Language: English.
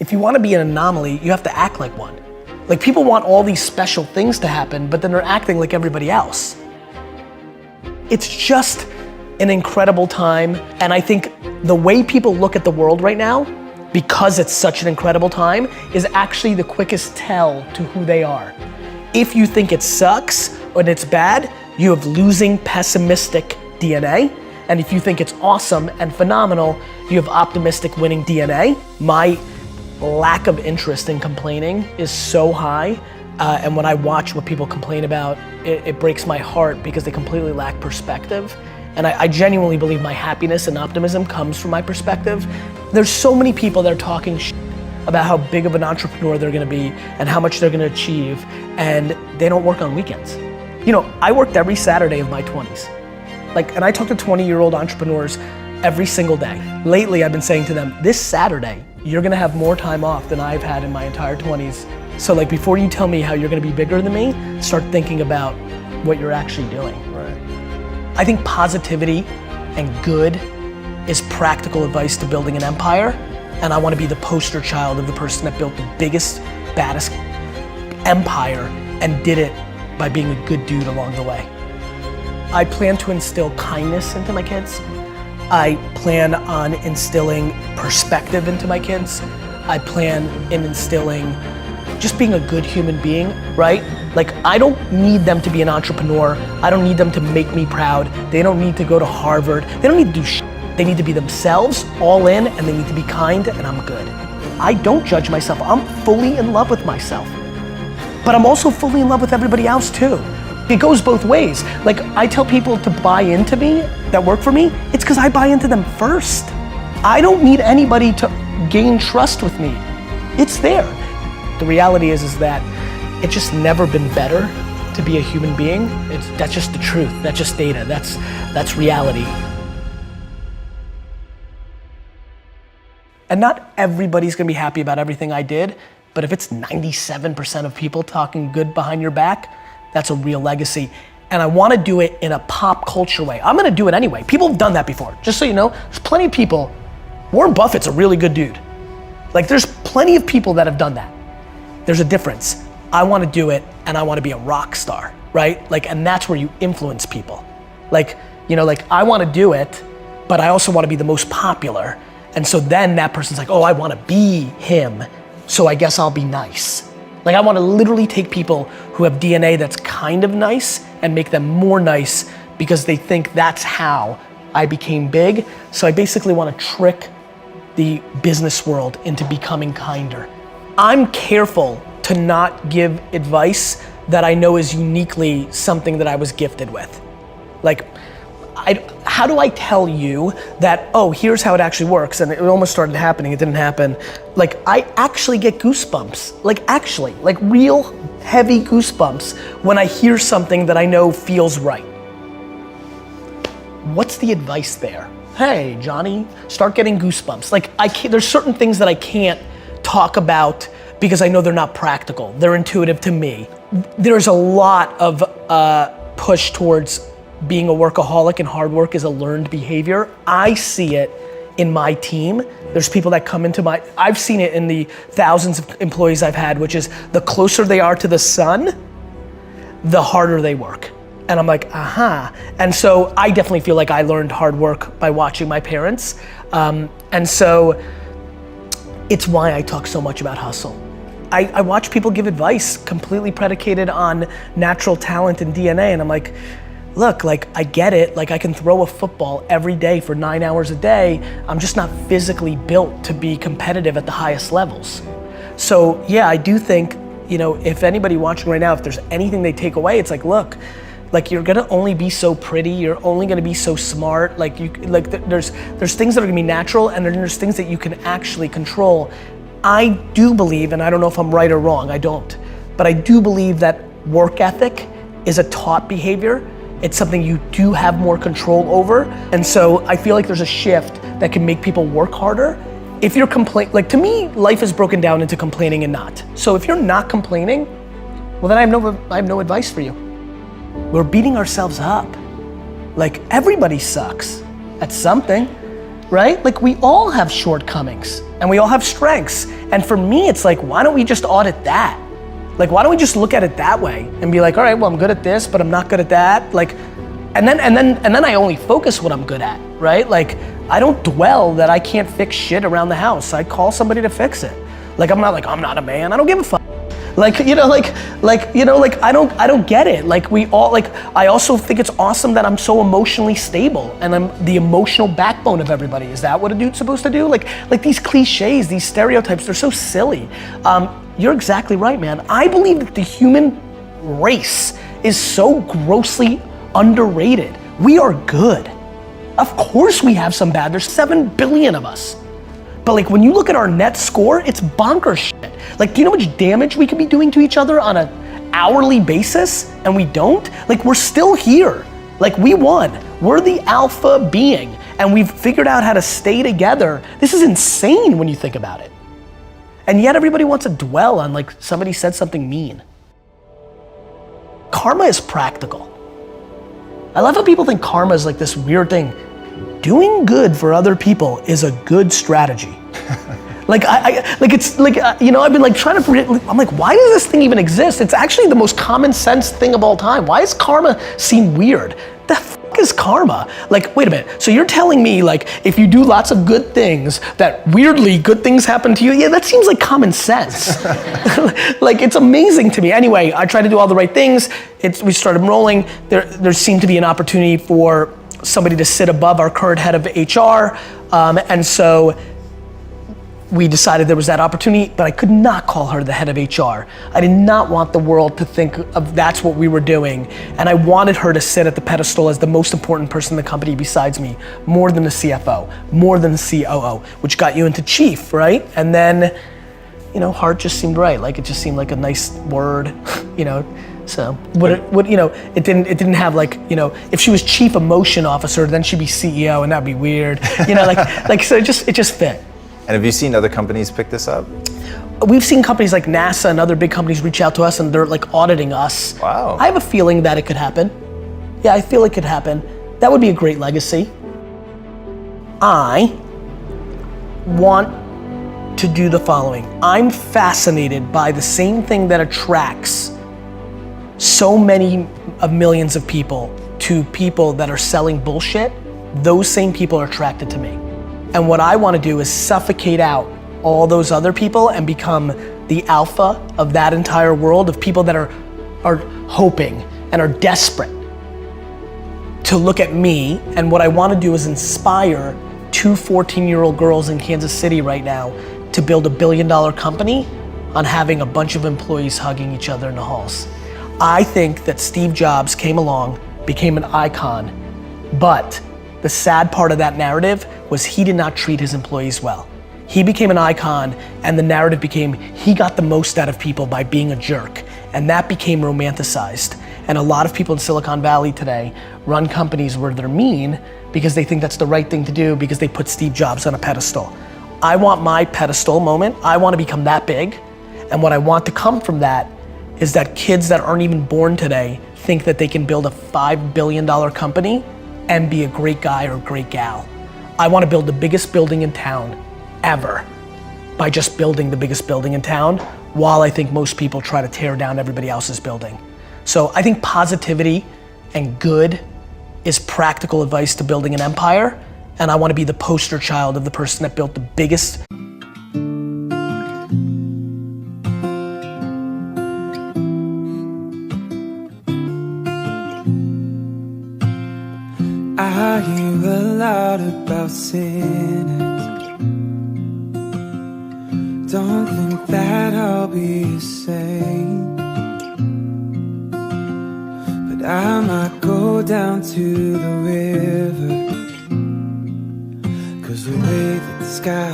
if you want to be an anomaly, you have to act like one. Like people want all these special things to happen, but then they're acting like everybody else. It's just an incredible time. And I think the way people look at the world right now, because it's such an incredible time, is actually the quickest tell to who they are. If you think it sucks or it's bad, you have losing pessimistic DNA. And if you think it's awesome and phenomenal, you have optimistic winning DNA. My lack of interest in complaining is so high. And when I watch what people complain about, it breaks my heart because they completely lack perspective. And I genuinely believe my happiness and optimism comes from my perspective. There's so many people that are talking shit about how big of an entrepreneur they're gonna be and how much they're gonna achieve, and they don't work on weekends. You know, I worked every Saturday of my 20s. And I talk to 20-year-old entrepreneurs every single day. Lately, I've been saying to them, this Saturday, you're gonna have more time off than I've had in my entire 20s. So before you tell me how you're gonna be bigger than me, start thinking about what you're actually doing. Right. I think positivity and good is practical advice to building an empire, and I wanna be the poster child of the person that built the biggest, baddest empire and did it by being a good dude along the way. I plan to instill kindness into my kids. I plan on instilling perspective into my kids. I plan in instilling just being a good human being, right? I don't need them to be an entrepreneur. I don't need them to make me proud. They don't need to go to Harvard. They don't need to do shit. They need to be themselves, all in, and they need to be kind, and I'm good. I don't judge myself. I'm fully in love with myself. But I'm also fully in love with everybody else too. It goes both ways. I tell people to buy into me, that work for me, it's because I buy into them first. I don't need anybody to gain trust with me. It's there. The reality is that it's just never been better to be a human being. That's just the truth. That's just data. That's reality. And not everybody's gonna be happy about everything I did, but if it's 97% of people talking good behind your back, that's a real legacy. And I wanna do it in a pop culture way. I'm gonna do it anyway. People have done that before. Just so you know, there's plenty of people. Warren Buffett's a really good dude. There's plenty of people that have done that. There's a difference. I wanna do it and I wanna be a rock star, right? And that's where you influence people. I wanna do it, but I also wanna be the most popular. And so then that person's like, oh, I wanna be him, so I guess I'll be nice. I wanna literally take people who have DNA that's kind of nice and make them more nice because they think that's how I became big. So I basically wanna trick the business world into becoming kinder. I'm careful to not give advice that I know is uniquely something that I was gifted with. How do I tell you that, oh, here's how it actually works, and it almost started happening, it didn't happen. I actually get goosebumps, real heavy goosebumps when I hear something that I know feels right. What's the advice there? Hey, Johnny, start getting goosebumps. There's certain things that I can't talk about because I know they're not practical. They're intuitive to me. There's a lot of push towards being a workaholic, and hard work is a learned behavior. I see it in my team. There's people that come into I've seen it in the thousands of employees I've had, which is the closer they are to the sun, the harder they work. And I'm like, aha. And so I definitely feel like I learned hard work by watching my parents. And so it's why I talk so much about hustle. I watch people give advice completely predicated on natural talent and DNA, and I'm like, look, I get it, I can throw a football every day for 9 hours a day, I'm just not physically built to be competitive at the highest levels. So yeah, I do think, if anybody watching right now, if there's anything they take away, it's look, you're gonna only be so pretty, you're only gonna be so smart, there's things that are gonna be natural, and then there's things that you can actually control. I do believe, and I don't know if I'm right or wrong, I don't, but I do believe that work ethic is a taught behavior. It's something you do have more control over. And so I feel like there's a shift that can make people work harder. If you're to me, life is broken down into complaining and not. So if you're not complaining, well then I have no advice for you. We're beating ourselves up. Everybody sucks at something, right? We all have shortcomings and we all have strengths. And for me, it's like, why don't we just audit that? Like, why don't we just look at it that way and be like, all right, well, I'm good at this, but I'm not good at that. Like, and then I only focus what I'm good at, right? Like, I don't dwell that I can't fix shit around the house. I call somebody to fix it. Like, I'm not a man. I don't give a fuck. Like, I don't get it. Like, I also think it's awesome that I'm so emotionally stable and I'm the emotional backbone of everybody. Is that what a dude's supposed to do? Like these cliches, these stereotypes, they're so silly. You're exactly right, man. I believe that the human race is so grossly underrated. We are good. Of course we have some bad. There's 7 billion of us. But like when you look at our net score, it's bonkers shit. Like, do you know how much damage we could be doing to each other on an hourly basis and we don't? Like, we're still here. Like, we won. We're the alpha being and we've figured out how to stay together. This is insane when you think about it. And yet everybody wants to dwell on like somebody said something mean. Karma is practical. I love how people think karma is like this weird thing. Doing good for other people is a good strategy. Like I've been like trying to, I'm like, why does this thing even exist? It's actually the most common sense thing of all time. Why does karma seem weird? The fuck is karma? Like, wait a minute, so you're telling me like, if you do lots of good things, that weirdly good things happen to you? Yeah, that seems like common sense. Like, it's amazing to me. Anyway, I tried to do all the right things. We started rolling. There seemed to be an opportunity for somebody to sit above our current head of HR. And so we decided there was that opportunity, but I could not call her the head of HR. I did not want the world to think of that's what we were doing. And I wanted her to sit at the pedestal as the most important person in the company besides me, more than the CFO, more than the COO, which got you into chief, right? And then, heart just seemed right. Like, it just seemed like a nice word, So it didn't have like, if she was chief emotion officer, then she'd be CEO and that'd be weird. So it just fit. And have you seen other companies pick this up? We've seen companies like NASA and other big companies reach out to us and they're like auditing us. Wow. I have a feeling that it could happen. Yeah, I feel it could happen. That would be a great legacy. I want to do the following. I'm fascinated by the same thing that attracts so many of millions of people to people that are selling bullshit. Those same people are attracted to me. And what I want to do is suffocate out all those other people and become the alpha of that entire world of people that are hoping and are desperate to look at me. And what I want to do is inspire 2 14-year-old girls in Kansas City right now to build a $1 billion company on having a bunch of employees hugging each other in the halls. I think that Steve Jobs came along, became an icon, but the sad part of that narrative was he did not treat his employees well. He became an icon and the narrative became he got the most out of people by being a jerk, and that became romanticized. And a lot of people in Silicon Valley today run companies where they're mean because they think that's the right thing to do because they put Steve Jobs on a pedestal. I want my pedestal moment. I want to become that big, and what I want to come from that is that kids that aren't even born today think that they can build a $5 billion company and be a great guy or a great gal. I want to build the biggest building in town ever by just building the biggest building in town, while I think most people try to tear down everybody else's building. So I think positivity and good is practical advice to building an empire, and I want to be the poster child of the person that built the biggest. I hear a lot about sinners. Don't think that I'll be the same, but I might go down to the river, 'cause the way that the sky